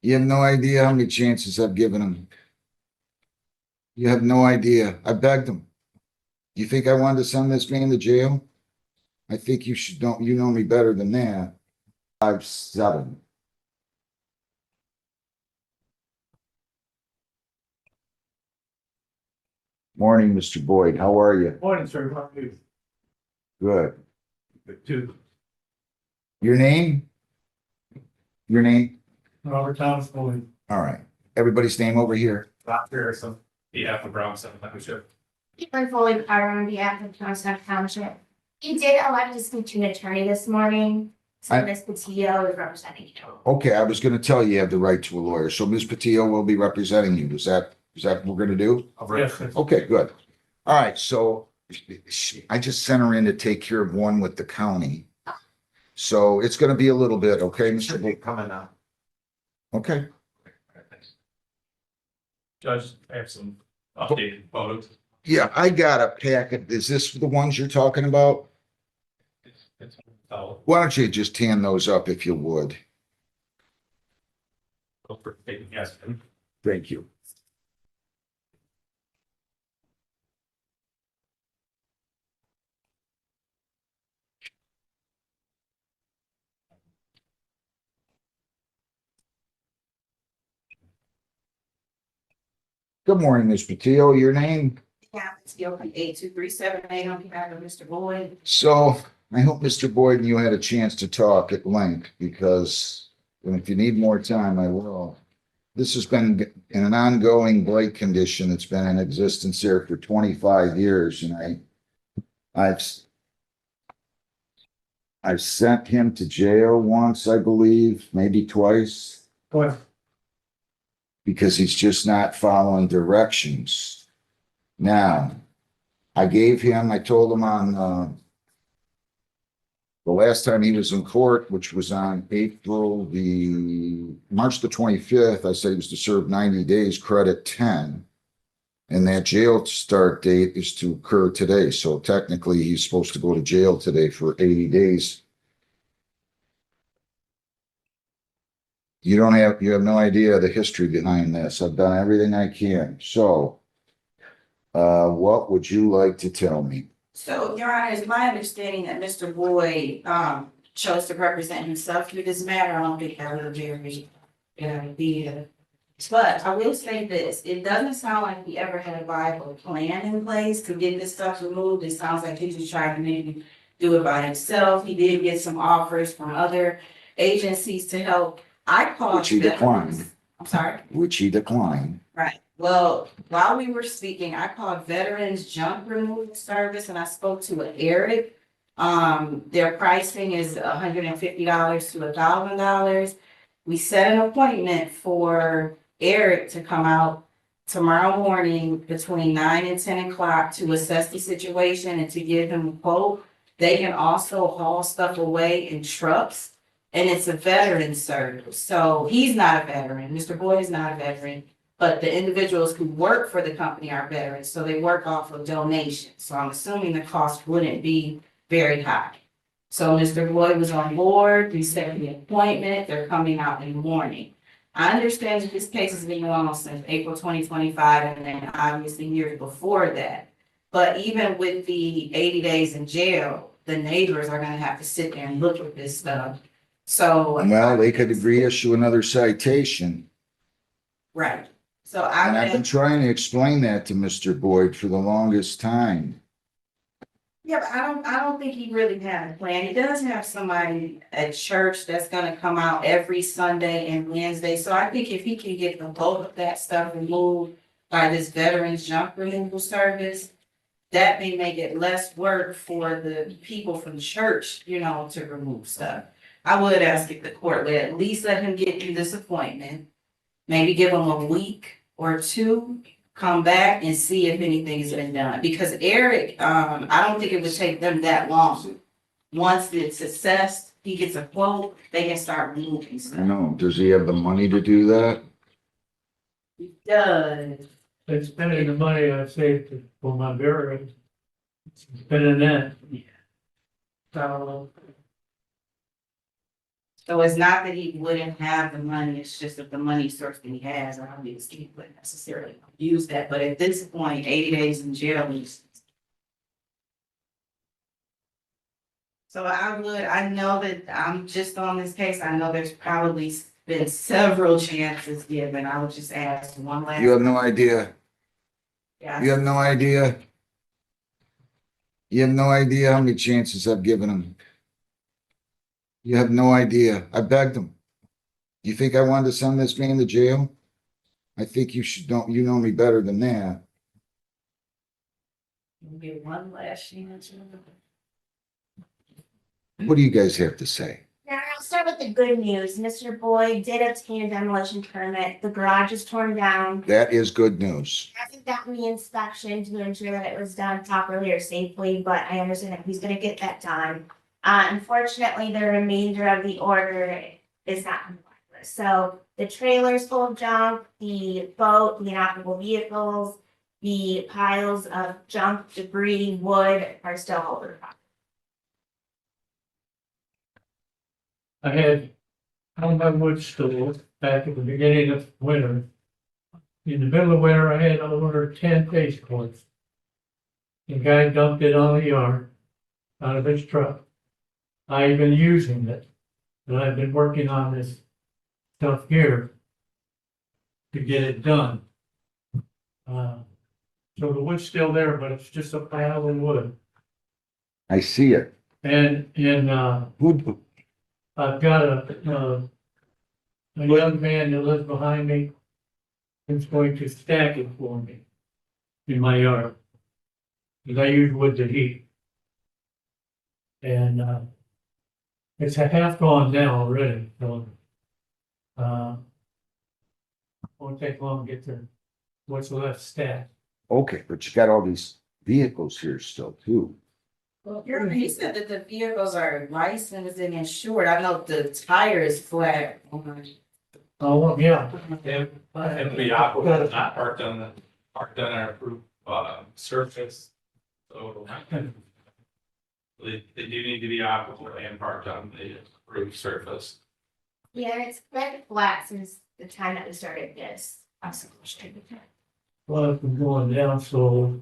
You have no idea how many chances I've given him. You have no idea. I begged him. You think I wanted to send this man to jail? I think you should know, you know me better than that. 5'7". Morning, Mr. Boyd. How are you? Morning, sir. How are you? Good. Good too. Your name? Your name? Robert Thomas Boyd. All right. Everybody's name over here. Dr. Harrison, behalf of Brown Seven Township. Keeper Foley Power on behalf of Johnstown Township. You did elect to speak to an attorney this morning, so Ms. Patillo is representing you. Okay, I was gonna tell you you have the right to a lawyer. So Ms. Patillo will be representing you. Is that what we're gonna do? Yes, sir. Okay, good. All right, so I just sent her in to take care of one with the county. So it's gonna be a little bit, okay, Mr. Boyd? Coming now. Okay, Judge, I have some updated photos. yeah, I got a packet. Is this the ones you're talking about? It's all Why don't you just tan those up if you would? for taking yes. Thank you. Good morning, Ms. Patillo. Your name? Yeah, it's the open 82378 on behalf of Mr. Boyd. So I hope Mr. Boyd and you had a chance to talk at length because if you need more time, I will. This has been in an ongoing blight condition that's been in existence here for 25 years and I've sent him to jail once, I believe, maybe twice, Go ahead. because he's just not following directions. Now, I told him on the last time he was in court, which was on March the 25th, I said he was to serve 90 days, credit 10. And that jail start date is to occur today. So technically, he's supposed to go to jail today for 80 days. You have no idea the history behind this. I've done everything I can. So, what would you like to tell me? So, Your Honor, it's my understanding that Mr. Boyd chose to represent himself through this matter. I don't think that was very good idea. But I will say this, it doesn't sound like he ever had a viable plan in place to get this stuff removed. It sounds like he just tried to maybe do it by himself. He did get some offers from other agencies to help. I called. Which he declined. I'm sorry. Which he declined. Right. Well, while we were speaking, I called Veterans Junk Removal Service and I spoke to Eric. Their pricing is $150 to $1,000. We set an appointment for Eric to come out tomorrow morning between 9 and 10 o'clock to assess the situation and to give him a quote. They can also haul stuff away in trucks, and it's a veteran service. So he's not a veteran. Mr. Boyd is not a veteran, but the individuals who work for the company are veterans, so they work off of donations. So I'm assuming the cost wouldn't be very high. So Mr. Boyd was on board. We set the appointment. They're coming out in the morning. I understand that this case has been going on since April 2025, and then obviously years before that. But even with the 80 days in jail, the neighbors are gonna have to sit there and look at this stuff. So. Well, they could reissue another citation. Right. So And I've been trying to explain that to Mr. Boyd for the longest time. Yeah, but I don't think he really had a plan. He does have somebody at church that's gonna come out every Sunday and Wednesday. So I think if he can get the bulk of that stuff removed by this Veterans Junk Removal Service, that may make it less work for the people from church, to remove stuff. I would ask if the court would at least let him get through this appointment, maybe give him a week or two, come back and see if anything has been done. Because Eric, I don't think it would take them that long. Once it's assessed, he gets a quote, they can start removing I stuff. know. Does he have the money to do that? He does. It's spending the money I saved for my burial. Spending that. So So it's not that he wouldn't have the money, it's just that the money source that he has, obviously, he wouldn't necessarily use that, but at this point, 80 days in jail is. So I know that I'm just on this case, I know there's probably been several chances given, I would just ask one last. You have no idea. Yeah. You have no idea. You have no idea how many chances I've given him. You have no idea. I begged him. You think I wanted to send this man to jail? I think you should don't, you know me better than that. Give one last chance. What do you guys have to say? Now, I'll start with the good news. Mr. Boyd did obtain a demolition permit. The garage is torn down. That is good news. Hasn't gotten the inspection to ensure that it was done properly or safely, but I understand that he's gonna get that done. Unfortunately, the remainder of the order is not compliant with. So the trailer's full of junk, the boat, the inoperable vehicles, the piles of junk, debris, wood are still holding up. I had on my wood stove back at the beginning of winter. In the middle of winter, I had over 10 face cords. The guy dumped it on the yard out of his truck. I've been using it, and I've been working on this stuff here to get it done. So the wood's still there, but it's just a pile of wood. I see it. And Who, I've got a young man that lives behind me who's going to stack it for me in my yard. Because I use wood to heat. And it's a half gone now already, so won't take long to get to what's left stacked. okay, but you got all these vehicles here still too. Well, he said that the vehicles are licensed and insured, I know the tire is flat. Oh, yeah. And the aqua is not parked on our approved surface. So they do need to be aqua and parked on the approved surface. Yeah, it's been flat since the time that we started this. Well, it's been going down, so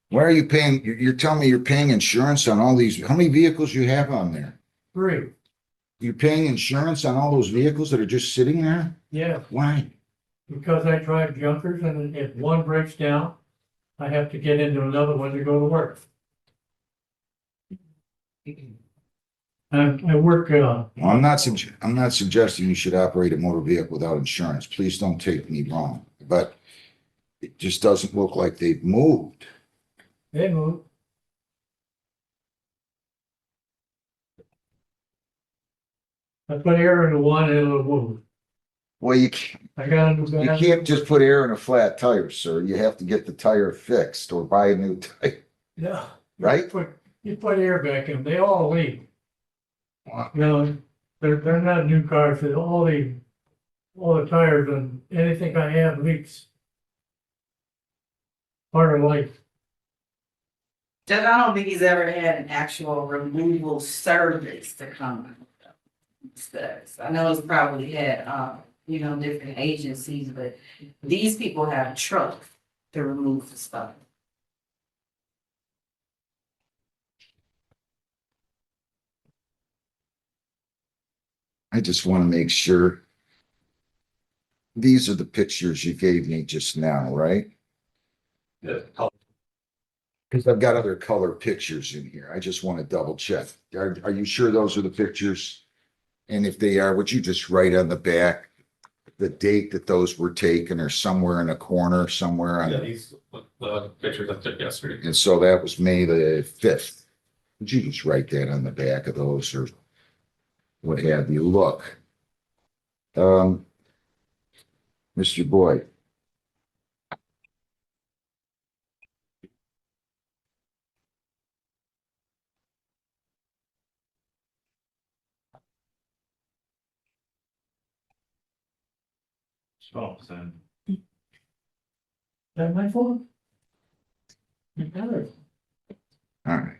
Why are you paying, you're telling me you're paying insurance on all these, how many vehicles you have on there? 3, You're paying insurance on all those vehicles that are just sitting there? yeah, Why? because I drive junkers and if one breaks down, I have to get into another one to go to work. I work, Well, I'm not suggesting you should operate a motor vehicle without insurance. Please don't take me wrong, but it just doesn't look like they've moved. they move. I put air into one and it'll move. Well, I got a you can't just put air in a flat tire, sir. You have to get the tire fixed or buy a new tire, Yeah. right? You put air back in, they all leak. Wow. You know, they're not new cars, all the tires and anything I have leaks. Part of life. Just, I don't think he's ever had an actual removal service to come. I know it's probably had, different agencies, but these people have trucks to remove the stuff. I just want to make sure. These are the pictures you gave me just now, right? The Because I've got other color pictures in here. I just want to double check. Are you sure those are the pictures? And if they are, would you just write on the back the date that those were taken or somewhere in a corner, somewhere on? these, the pictures I took yesterday. And so that was May the 5th. Would you just write that on the back of those or what have you? Look. Mr. Boyd. Oh, so Is that my phone? You got it. All right.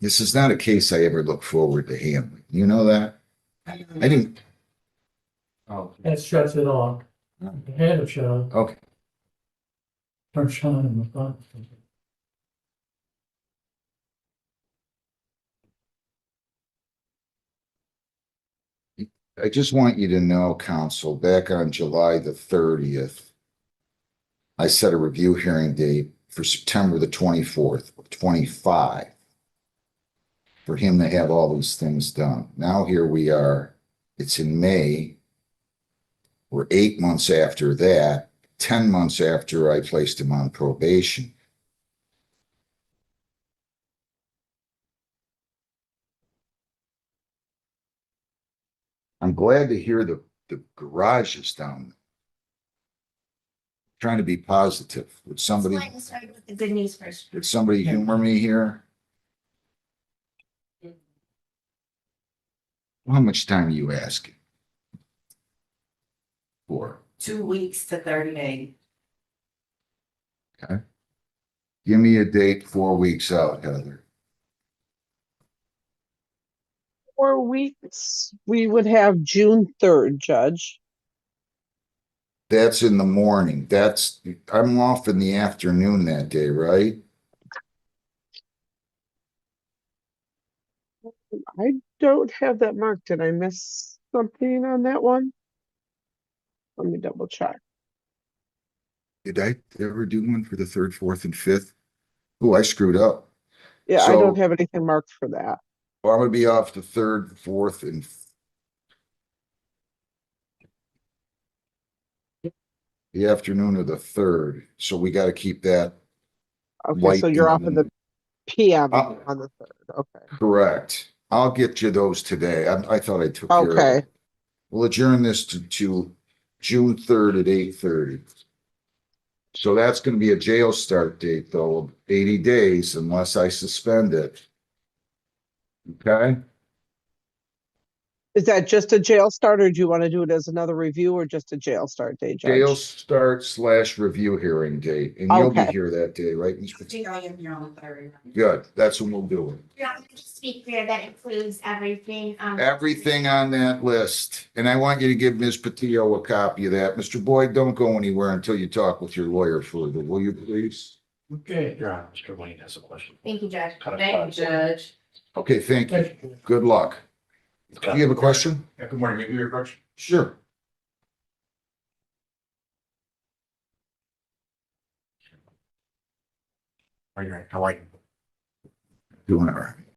This is not a case I ever look forward to handling. You know that? I didn't. Oh, That shuts it off. The head of shut off, okay. turns on in the front. I just want you to know, counsel, back on July the 30th, I set a review hearing date for September the 24th, 25, for him to have all these things done. Now here we are, it's in May. We're 8 months after that, 10 months after I placed him on probation. I'm glad to hear the garage is down. Trying to be positive. Would somebody, Let's go ahead and start with the good news first. did somebody humor me here? How much time are you asking for? 2 weeks to 30 days. Give me a date 4 weeks out, Heather. 4 weeks, we would have June 3rd, Judge. That's in the morning. I'm off in the afternoon that day, right? I don't have that marked. Did I miss something on that one? Let me double check. Did I ever do one for the 3rd, 4th, and 5th? Oh, I screwed up. Yeah, I So- don't have anything marked for that. Well, I'm gonna be off the 3rd, 4th, and the afternoon of the 3rd. So we got to keep that Okay, light so in you're off in the PM Uh, on the 3rd. Okay. correct. I'll get you those today. I thought I took care of Okay. it. We'll adjourn this to June 3rd at 8:30. So that's going to be a jail start date though, of 80 days unless I suspend it. Okay? Is that just a jail start, or do you want to do it as another review, or just a jail start day, Jail Judge? start / review hearing date. And you'll be Okay. here that day, right? Ms. I Pat- think I am here on the 3rd. Good. That's when we'll do it. Yeah, just to be clear, that includes everything. Everything on that list. And I want you to give Ms. Patillo a copy of that. Mr. Boyd, don't go anywhere until you talk with your lawyer further, will you please? Okay. Your Honor, Mr. Wayne has a question. Thank you, Judge. Thank you, Judge. Okay, thank you. Thank you. Good luck. Do you have a question? Yeah, good morning. Maybe your question? Sure. All right, how are you? Doing all right.